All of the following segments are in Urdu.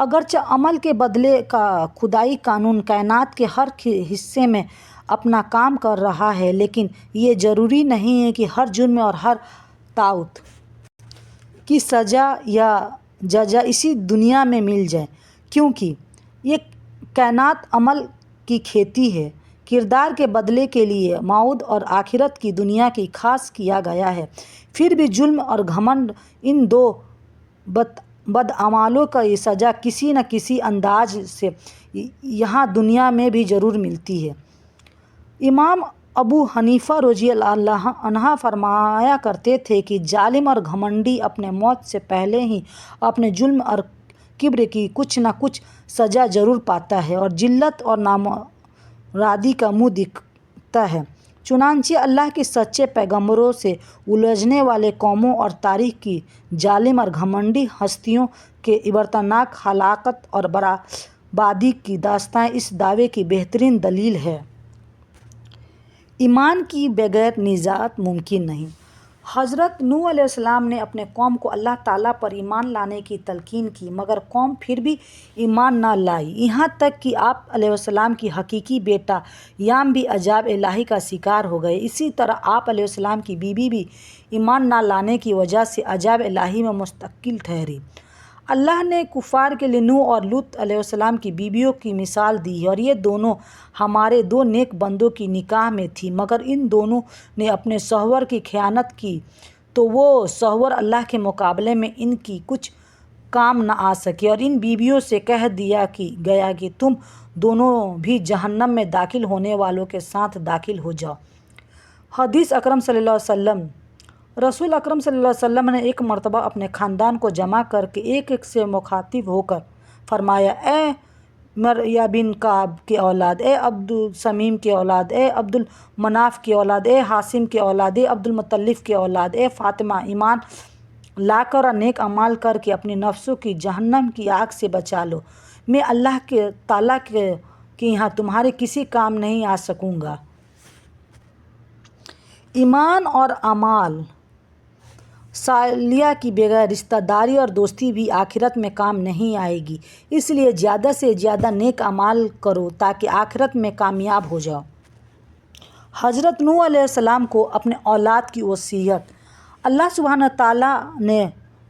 اگرچہ عمل کے بدلے کا خدائی قانون کائنات کے ہر حصے میں اپنا کام کر رہا ہے، لیکن یہ ضروری نہیں ہے کہ ہر جرم اور ہر طاعت کی سزا یا جزا اسی دنیا میں مل جائے، کیونکہ یہ کائنات عمل کی کھیتی ہے۔ کردار کے بدلے کے لیے موعود اور آخرت کی دنیا کی خاص کیا گیا ہے۔ پھر بھی ظلم اور گھمنڈ، ان دو بدعمالوں کا یہ سزا کسی نہ کسی انداز سے یہاں دنیا میں بھی ضرور ملتی ہے۔ امام ابو حنیفہ رضی اللہ عنہ فرمایا کرتے تھے کہ ظالم اور گھمنڈی اپنے موت سے پہلے ہی اپنے ظلم اور کبر کی کچھ نہ کچھ سزا ضرور پاتا ہے اور ذلت اور نامرادی کا منہ دیکھتا ہے۔ چنانچہ اللہ کے سچے پیغمبروں سے الجھنے والے قوموں اور تاریخ کی ظالم اور گھمنڈی ہستیوں کے عبرتناک ہلاکت اور بربادی کی داستان اس دعوے کی بہترین دلیل ہے۔ ایمان کی بغیر نجات ممکن نہیں۔ حضرت نوح علیہ السلام نے اپنے قوم کو اللہ تعالیٰ پر ایمان لانے کی تلقین کی، مگر قوم پھر بھی ایمان نہ لائی، یہاں تک کہ آپ علیہ السلام کی حقیقی بیٹا یام بھی عذاب الہی کا شکار ہو گئے۔ اسی طرح آپ علیہ السلام کی بیوی بھی ایمان نہ لانے کی وجہ سے عذاب الہی میں مستقل ٹھہری۔ اللہ نے کفار کے لیے نوح اور لوط علیہ السلام کی بیویوں کی مثال دی ہے، اور یہ دونوں ہمارے دو نیک بندوں کی نکاح میں تھیں، مگر ان دونوں نے اپنے شوہر کی خیانت کی تو وہ شوہر اللہ کے مقابلے میں ان کی کچھ کام نہ آ سکے، اور ان بیویوں سے کہہ دیا گیا کہ تم دونوں بھی جہنم میں داخل ہونے والوں کے ساتھ داخل ہو جاؤ۔ حدیث اکرم صلی اللہ علیہ وسلم۔ رسول اکرم صلی اللہ علیہ وسلم نے ایک مرتبہ اپنے خاندان کو جمع کر کے ایک ایک سے مخاطب ہو کر فرمایا: اے مریا بن کعب کی اولاد، اے عبد السمیم کی اولاد، اے عبد المناف کی اولاد، اے ہاشم کی اولاد، اے عبد المطلب کی اولاد، اے فاطمہ، ایمان لا کر اور نیک اعمال کر کے اپنی نفسوں کی جہنم کی آگ سے بچا لو۔ میں اللہ تعالیٰ کے یہاں تمہارے کسی کام نہیں آ سکوں گا۔ ایمان اور اعمال صالحہ کی بغیر رشتہ داری اور دوستی بھی آخرت میں کام نہیں آئے گی، اس لیے زیادہ سے زیادہ نیک اعمال کرو تاکہ آخرت میں کامیاب ہو جاؤ۔ حضرت نوح علیہ السلام کو اپنے اولاد کی وصیت۔ اللہ سبحانہ تعالیٰ نے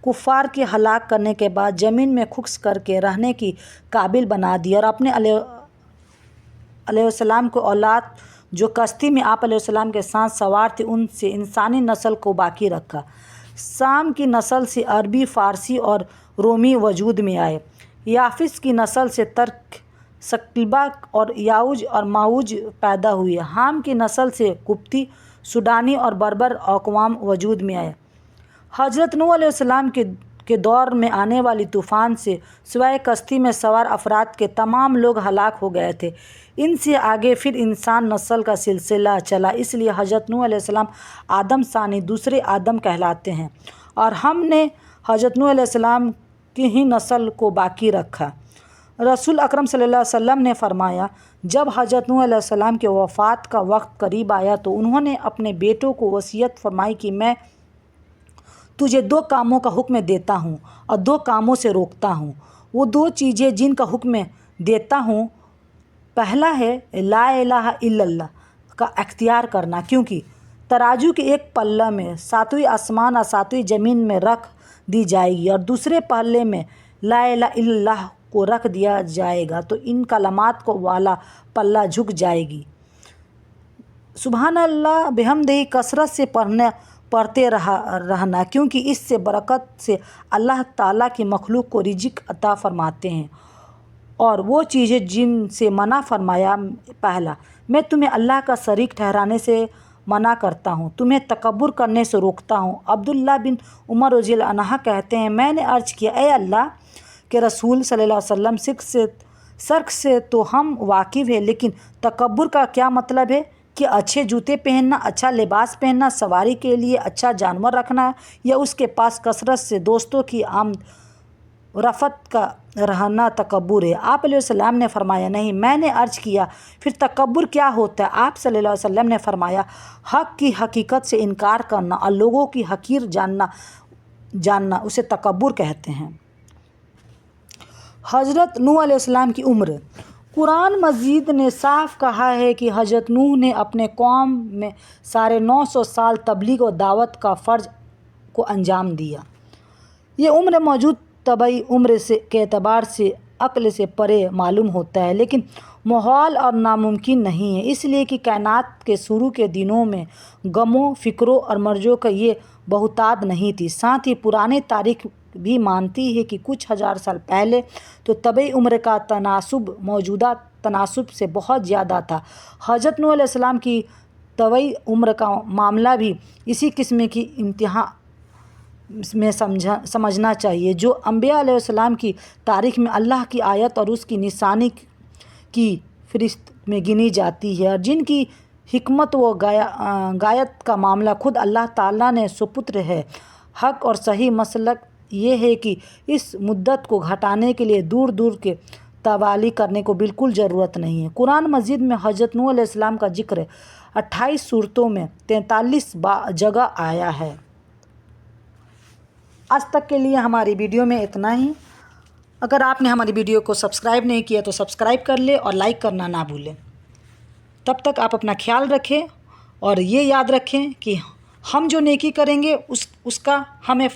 کفار کے ہلاک کرنے کے بعد زمین میں خشک کر کے رہنے کی قابل بنا دیا، اور اپنے علیہ السلام کو اولاد جو کشتی میں آپ علیہ السلام کے ساتھ سوار تھے ان سے انسانی نسل کو باقی رکھا۔ سام کی نسل سے عربی، فارسی اور رومی وجود میں آئے۔ یافس کی نسل سے ترک، ثقلبہ اور یاؤج اور ماؤج پیدا ہوئے۔ حام کی نسل سے قبطی، سوڈانی اور بربر اقوام وجود میں آئے۔ حضرت نوح علیہ السلام کے دور میں آنے والی طوفان سے سوائے کشتی میں سوار افراد کے تمام لوگ ہلاک ہو گئے تھے۔ ان سے آگے پھر انسان نسل کا سلسلہ چلا، اس لیے حضرت نوح علیہ السلام آدم ثانی، دوسرے آدم کہلاتے ہیں، اور ہم نے حضرت نوح علیہ السلام کی ہی نسل کو باقی رکھا۔ رسول اکرم صلی اللہ علیہ وسلم نے فرمایا: جب حضرت نوح علیہ السلام کے وفات کا وقت قریب آیا تو انہوں نے اپنے بیٹوں کو وصیت فرمائی کہ میں تجھے 2 کاموں کا حکم دیتا ہوں اور 2 کاموں سے روکتا ہوں۔ وہ 2 چیزیں جن کا حکم دیتا ہوں، پہلا ہے لا الہ الا اللہ کا اختیار کرنا، کیونکہ ترازو کے ایک پلہ میں 7ویں آسمان اور 7ویں زمین میں رکھ دی جائے گی، اور دوسرے پلے میں لا الہ الا اللہ کو رکھ دیا جائے گا تو ان کلمات کو والا پلہ جھک جائے گی۔ سبحان اللہ بحمدہ کثرت سے پڑھتے رہنا، کیونکہ اس سے برکت سے اللہ تعالیٰ کی مخلوق کو رزق عطا فرماتے ہیں۔ اور وہ چیزیں جن سے منع فرمایا: پہلا، میں تمہیں اللہ کا شریک ٹھہرانے سے منع کرتا ہوں، تمہیں تکبر کرنے سے روکتا ہوں۔ عبداللہ بن عمر رضی اللہ عنہ کہتے ہیں: میں نے عرض کیا، اے اللہ کے رسول صلی اللہ علیہ وسلم، شرک سے تو ہم واقف ہیں، لیکن تکبر کا کیا مطلب ہے؟ کہ اچھے جوتے پہننا، اچھا لباس پہننا، سواری کے لیے اچھا جانور رکھنا، یا اس کے پاس کثرت سے دوستوں کی آمد رفت کا رہنا تکبر ہے؟ آپ علیہ السلام نے فرمایا: نہیں۔ میں نے عرض کیا، پھر تکبر کیا ہوتا ہے؟ آپ صلی اللہ علیہ وسلم نے فرمایا: حق کی حقیقت سے انکار کرنا اور لوگوں کی حقیر جاننا اسے تکبر کہتے ہیں۔ حضرت نوح علیہ السلام کی عمر۔ قرآن مجید نے صاف کہا ہے کہ حضرت نوح نے اپنے قوم میں 950 سال تبلیغ و دعوت کا فرض کو انجام دیا۔ یہ عمر موجود طبعی عمر کے اعتبار سے عقل سے پرے معلوم ہوتا ہے، لیکن محال اور ناممکن نہیں ہے، اس لیے کہ کائنات کے شروع کے دنوں میں غموں، فکروں اور مرضوں کا یہ بہتات نہیں تھی۔ ساتھ ہی پرانی تاریخ بھی مانتی ہے کہ کچھ ہزار سال پہلے تو طبعی عمر کا تناسب موجودہ تناسب سے بہت زیادہ تھا۔ حضرت نوح علیہ السلام کی طبعی عمر کا معاملہ بھی اسی قسم کی انتہا میں سمجھنا چاہیے، جو انبیاء علیہ السلام کی تاریخ میں اللہ کی آیت اور اس کی نشانی کی فہرست میں گنی جاتی ہے، اور جن کی حکمت و غایت کا معاملہ خود اللہ تعالیٰ نے سپرد ہے۔ حق اور صحیح مسلک یہ ہے کہ اس مدت کو گھٹانے کے لیے دور دور کے توالی کرنے کو بالکل ضرورت نہیں ہے۔ قرآن مجید میں حضرت نوح علیہ السلام کا ذکر 28 سورتوں میں 43 جگہ آیا ہے۔ آج تک کے لیے ہماری ویڈیو میں اتنا ہی۔ اگر آپ نے ہماری ویڈیو کو سبسکرائب نہیں کیا تو سبسکرائب کر لیں اور لائک کرنا نہ بھولیں۔ تب تک آپ اپنا خیال رکھیں اور یہ یاد رکھیں کہ ہم جو نیکی کریں گے اس کا ہمیں